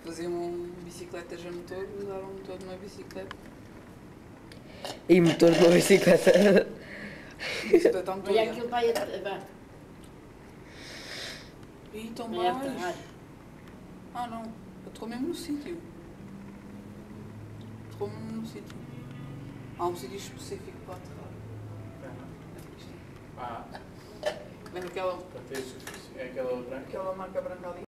Faziam bicicletas a motor, usaram o motor de uma bicicleta. E motor de uma bicicleta. Bicicleta a motor. Olha, aquilo vai a... E tão Vai a mais. aterrar. Ah não, aterrou mesmo no sítio. Aterrou mesmo no sítio. Há um sítio específico para aterrar. Ah, Lembra aquela, é aquela branca? aquela marca branca ali?